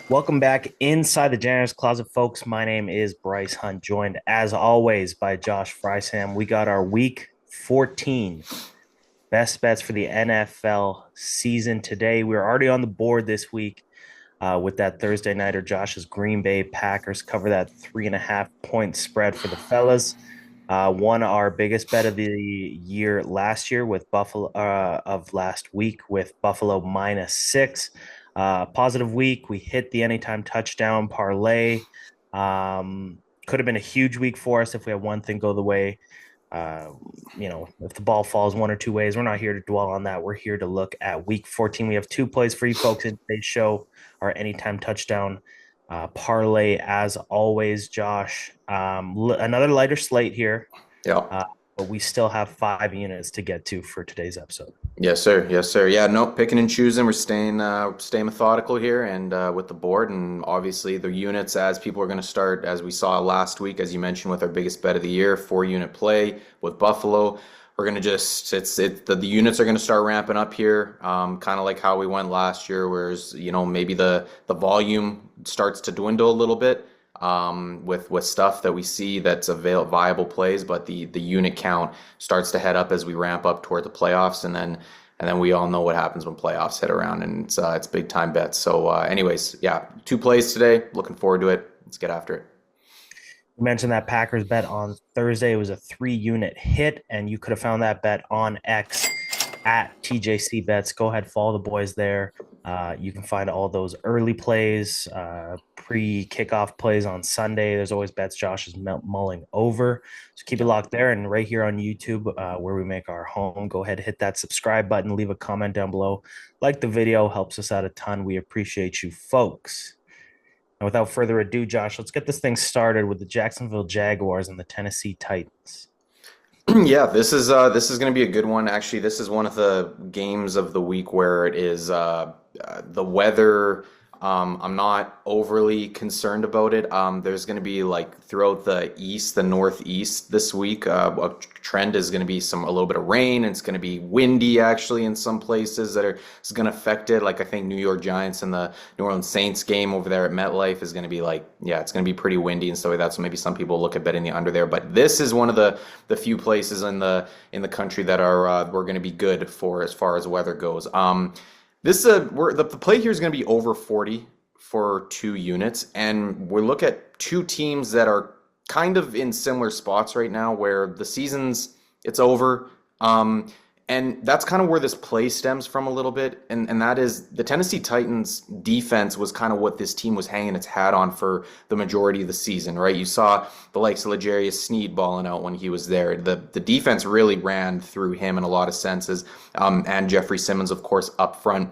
Welcome back inside the Janitor's Closet, folks. My name is Bryce Hunt, joined as always by Josh Frey-Sam. We got our week 14 best bets for the NFL season today. We're already on the board this week with that Thursday nighter. Josh's Green Bay Packers cover that 3.5 point spread for the fellas. Won our biggest bet of the year last year with Buffalo of last week with Buffalo -6. Positive week. We hit the anytime touchdown parlay. Could have been a huge week for us if we had one thing go the way. Uh, if the ball falls one or two ways, we're not here to dwell on that. We're here to look at week 14. We have two plays for you folks in today's show, our anytime touchdown parlay, as always, Josh. Another lighter slate here, Yeah. but we still have 5 units to get to for today's episode. Yes, sir. Yes, sir. Yeah, no, picking and choosing. We're staying methodical here and with the board and obviously the units as people are going to start as we saw last week, as you mentioned, with our biggest bet of the year, 4 unit play with Buffalo. We're going to just the units are going to start ramping up here, kind of like how we went last year, whereas maybe the volume starts to dwindle a little bit. With stuff that we see that's viable plays, but the unit count starts to head up as we ramp up toward the playoffs, and then we all know what happens when playoffs hit around, and it's big time bets. So, anyways, yeah, 2 plays today. Looking forward to it. Let's get after it. You mentioned that Packers bet on Thursday. It was a 3 unit hit, and you could have found that bet on X at TJC Bets. Go ahead, follow the boys there. You can find all those early plays, pre-kickoff plays on Sunday. There's always bets Josh is mulling over. So keep it locked there. And right here on YouTube, where we make our home, go ahead, hit that subscribe button, leave a comment down below. Like the video, helps us out a ton. We appreciate you folks. And without further ado, Josh, let's get this thing started with the Jacksonville Jaguars and the Tennessee Titans. Yeah, this is going to be a good one. Actually, this is one of the games of the week where it is the weather. I'm not overly concerned about it. There's going to be like throughout the northeast this week. A trend is going to be a little bit of rain. And it's going to be windy actually in some places is going to affect it. Like I think New York Giants and the New Orleans Saints game over there at MetLife is going to be it's going to be pretty windy and stuff like that. So maybe some people look at betting the under there. But this is one of the few places in the country that are we're going to be good for as far as weather goes. The play here is going to be over 40 for 2 units, and we look at two teams that are kind of in similar spots right now, where it's over, and that's kind of where this play stems from a little bit, and that is the Tennessee Titans defense was kind of what this team was hanging its hat on for the majority of the season, right? You saw the likes of L'Jarius Sneed balling out when he was there. The defense really ran through him in a lot of senses, and Jeffrey Simmons, of course, up front.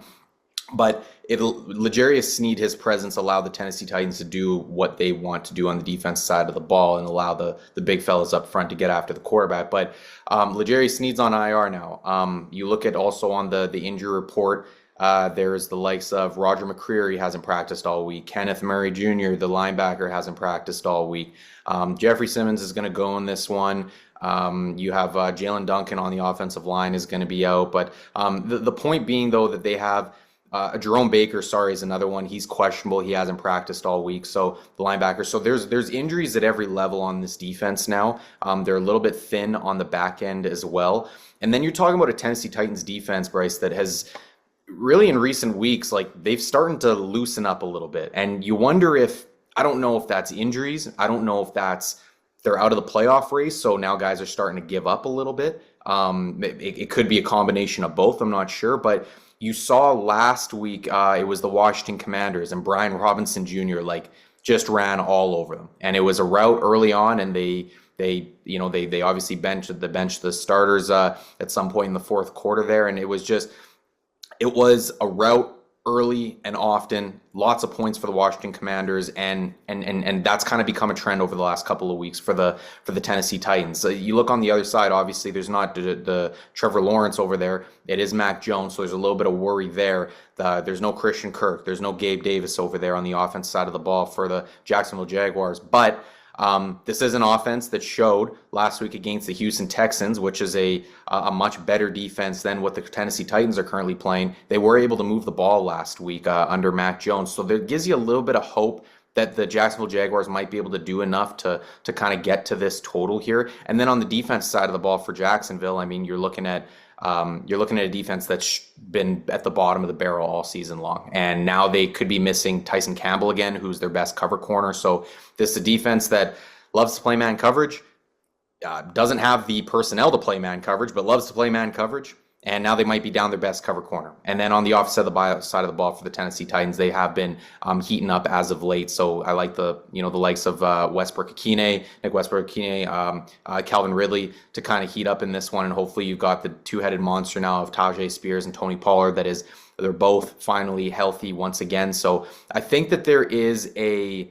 But L'Jarius Sneed, his presence allowed the Tennessee Titans to do what they want to do on the defense side of the ball and allow the big fellas up front to get after the quarterback. But L'Jarius Sneed's on IR now. You look at also on the injury report, there's the likes of Roger McCreary hasn't practiced all week. Kenneth Murray Jr., the linebacker, hasn't practiced all week. Jeffrey Simmons is going to go in this one. You have Jalen Duncan on the offensive line is going to be out. But the point being, though, that they have Jerome Baker, is another one. He's questionable. He hasn't practiced all week. So the linebacker. So there's injuries at every level on this defense now. They're a little bit thin on the back end as well. And then you're talking about a Tennessee Titans defense, Bryce, that has really in recent weeks, they've started to loosen up a little bit. And you wonder I don't know if that's injuries. I don't know if they're out of the playoff race. So now guys are starting to give up a little bit. It could be a combination of both. I'm not sure, but you saw last week, it was the Washington Commanders and Brian Robinson Jr. Just ran all over them, and it was a rout early on, and they obviously benched the starters at some point in the fourth quarter there, and it was a rout early and often, lots of points for the Washington Commanders, and that's kind of become a trend over the last couple of weeks for the Tennessee Titans. You look on the other side, obviously there's not the Trevor Lawrence over there. It is Mac Jones, so there's a little bit of worry there. There's no Christian Kirk, there's no Gabe Davis over there on the offense side of the ball for the Jacksonville Jaguars, but This is an offense that showed last week against the Houston Texans, which is a much better defense than what the Tennessee Titans are currently playing. They were able to move the ball last week under Mac Jones, so that gives you a little bit of hope that the Jacksonville Jaguars might be able to do enough to kind of get to this total here. And then on the defense side of the ball for Jacksonville, I mean, you're looking at a defense that's been at the bottom of the barrel all season long, and now they could be missing Tyson Campbell again, who's their best cover corner. So this is a defense that loves to play man coverage, doesn't have the personnel to play man coverage, but loves to play man coverage. And now they might be down their best cover corner. And then on the offensive side of the ball for the Tennessee Titans, they have been heating up as of late. So I like the likes of Nick Westbrook-Akine, Calvin Ridley to kind of heat up in this one. And hopefully you've got the two-headed monster now of Tajay Spears and Tony Pollard they're both finally healthy once again. So I think that there is a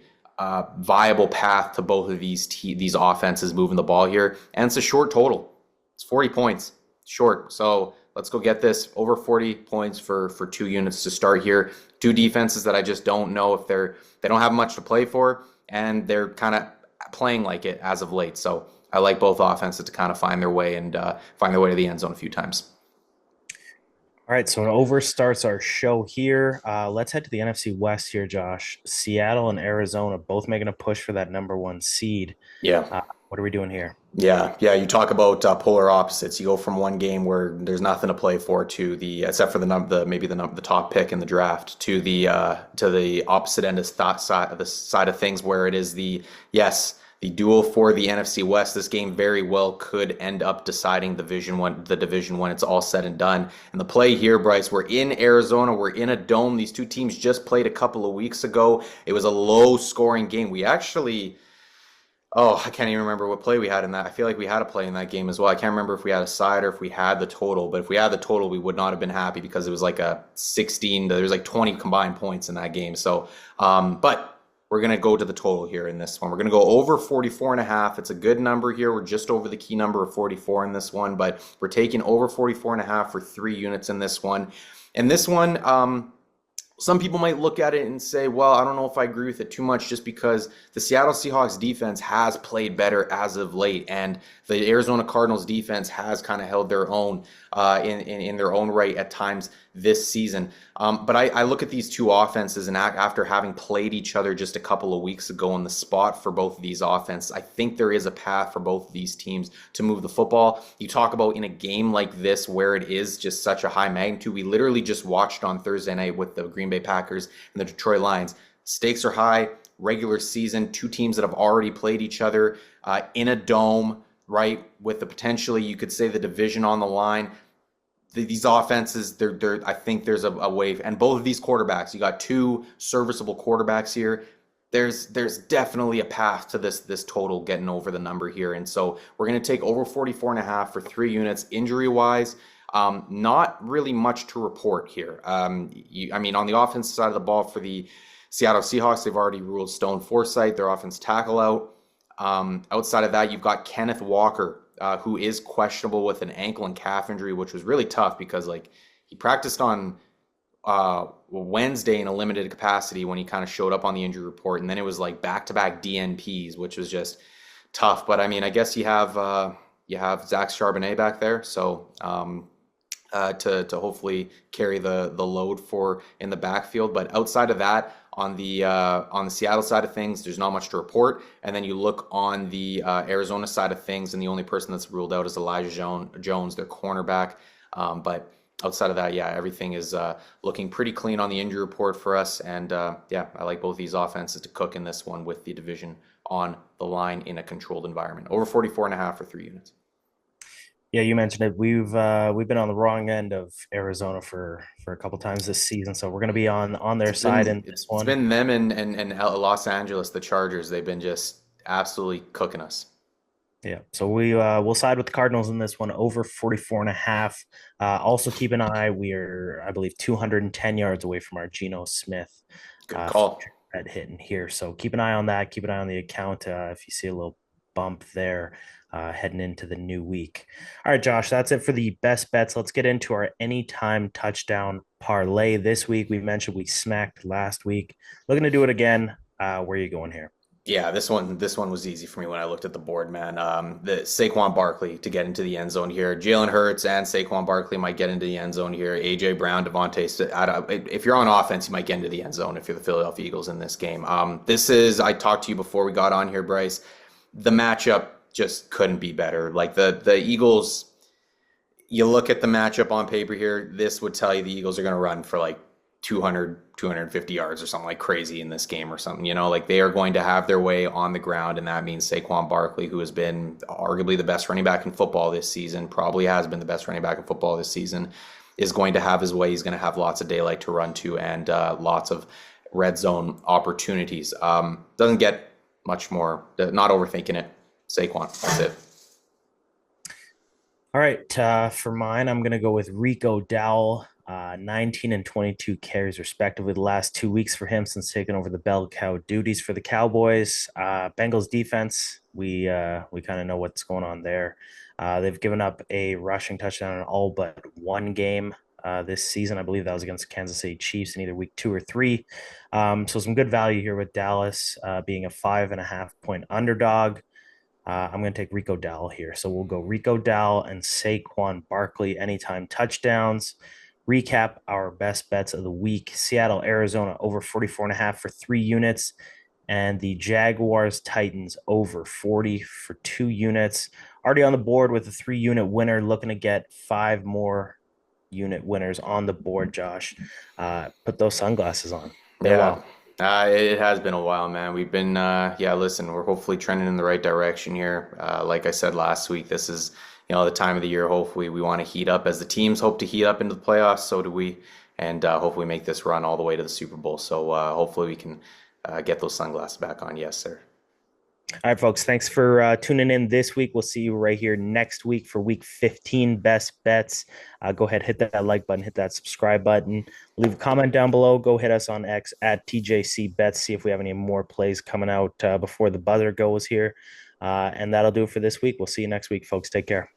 viable path to both of these offenses moving the ball here. And it's a short total. It's 40 points. Short. So let's go get this over 40 points for 2 units to start here. Two defenses that I just don't know if they don't have much to play for, and they're kind of playing like it as of late. So I like both offenses to kind of find their way to the end zone a few times. All right, so an over starts our show here. Let's head to the NFC West here, Josh. Seattle and Arizona both making a push for that number one seed. Yeah. What are we doing here? Yeah. You talk about polar opposites. You go from one game where there's nothing to play for to except for the top pick in the draft to the opposite end of the side of things where it is the duel for the NFC West. This game very well could end up deciding the division when it's all said and done. And the play here, Bryce, we're in Arizona. We're in a dome. These two teams just played a couple of weeks ago. It was a low-scoring game. We actually. Oh, I can't even remember what play we had in that. I feel like we had a play in that game as well. I can't remember if we had a side or if we had the total. But if we had the total, we would not have been happy because it was like a 16. There was like 20 combined points in that game. So, but we're going to go to the total here in this one. We're going to go over 44 and a half. It's a good number here. We're just over the key number of 44 in this one, but we're taking over 44 and a half for 3 units in this one. And this one, some people might look at it and say, well, I don't know if I agree with it too much just because the Seattle Seahawks defense has played better as of late, and the Arizona Cardinals defense has kind of held their own in their own right at times this season. But I look at these two offenses, and after having played each other just a couple of weeks ago on the spot for both of these offenses, I think there is a path for both of these teams to move the football. You talk about in a game like this where it is just such a high magnitude. We literally just watched on Thursday night with the Green Bay Packers and the Detroit Lions. Stakes are high, regular season, two teams that have already played each other in a dome, right? With the potentially, you could say, the division on the line. These offenses, I think there's a way, and both of these quarterbacks, you got two serviceable quarterbacks here. There's definitely a path to this total getting over the number here, and so we're going to take over 44 and a half for 3 units. Injury wise, not really much to report here. On the offensive side of the ball for the Seattle Seahawks, they've already ruled Stone Forsythe, their offense tackle, out. Outside of that, you've got Kenneth Walker, who is questionable with an ankle and calf injury, which was really tough because he practiced on Wednesday in a limited capacity when he kind of showed up on the injury report, and then it was like back-to-back DNPs, which was just tough. But I mean, I guess you have Zach Charbonnet back there, so to hopefully carry the load for in the backfield. But outside of that, on the Seattle side of things, there's not much to report. And then you look on the Arizona side of things, and the only person that's ruled out is Elijah Jones, their cornerback. But outside of that, everything is looking pretty clean on the injury report for us. And I like both these offenses to cook in this one with the division on the line in a controlled environment. Over 44 and a half for 3 units. Yeah, you mentioned it. We've been on the wrong end of Arizona for a couple times this season, so we're going to be on their side in this one. It's been them and Los Angeles, the Chargers. They've been just absolutely cooking us. Yeah, so we'll side with the Cardinals in this one, over 44 and a half. Also keep an eye. We are, I believe, 210 yards away from our Geno Smith Good call. at hitting here. So keep an eye on that. Keep an eye on the account if you see a little bump there heading into the new week. All right, Josh, that's it for the best bets. Let's get into our anytime touchdown parlay this week. We mentioned we smacked last week. Looking to do it again. Where are you going here? Yeah, this one was easy for me when I looked at the board, man. The Saquon Barkley to get into the end zone here. Jalen Hurts and Saquon Barkley might get into the end zone here. AJ Brown, if you're on offense, you might get into the end zone if you're the Philadelphia Eagles in this game. I talked to you before we got on here, Bryce. The matchup just couldn't be better. Like the Eagles, you look at the matchup on paper here, this would tell you the Eagles are going to run for like 200, 250 yards or something like crazy in this game or something. Like they are going to have their way on the ground, and that means Saquon Barkley, who has been arguably the best running back in football this season, probably has been the best running back in football this season, is going to have his way. He's going to have lots of daylight to run to and lots of red zone opportunities. Doesn't get much more, not overthinking it. Saquon, that's it. All right, for mine, I'm going to go with Rico Dowell, 19 and 22 carries respectively the last 2 weeks for him since taking over the bell cow duties for the Cowboys. Bengals defense, we kind of know what's going on there. They've given up a rushing touchdown in all but one game this season. I believe that was against Kansas City Chiefs in either week 2 or 3. So some good value here with Dallas being a 5.5 point underdog. I'm going to take Rico Dowell here. So we'll go Rico Dowell and Saquon Barkley anytime touchdowns. Recap our best bets of the week. Seattle, Arizona over 44.5 for 3 units. And the Jaguars Titans over 40 for 2 units. Already on the board with a 3 unit winner, looking to get 5 more unit winners on the board, Josh. Put those sunglasses on. Been a Yeah, while. it has been a while, man. Yeah, listen, we're hopefully trending in the right direction here. Like I said last week, this is, the time of the year. Hopefully, we want to heat up as the teams hope to heat up into the playoffs. So do we, and hopefully make this run all the way to the Super Bowl. So hopefully we can get those sunglasses back on. Yes, sir. All right, folks. Thanks for tuning in this week. We'll see you right here next week for week 15 best bets. Go ahead, hit that like button, hit that subscribe button, leave a comment down below. Go hit us on X at TJC Bets. See if we have any more plays coming out before the buzzer goes here. And that'll do it for this week. We'll see you next week, folks. Take care.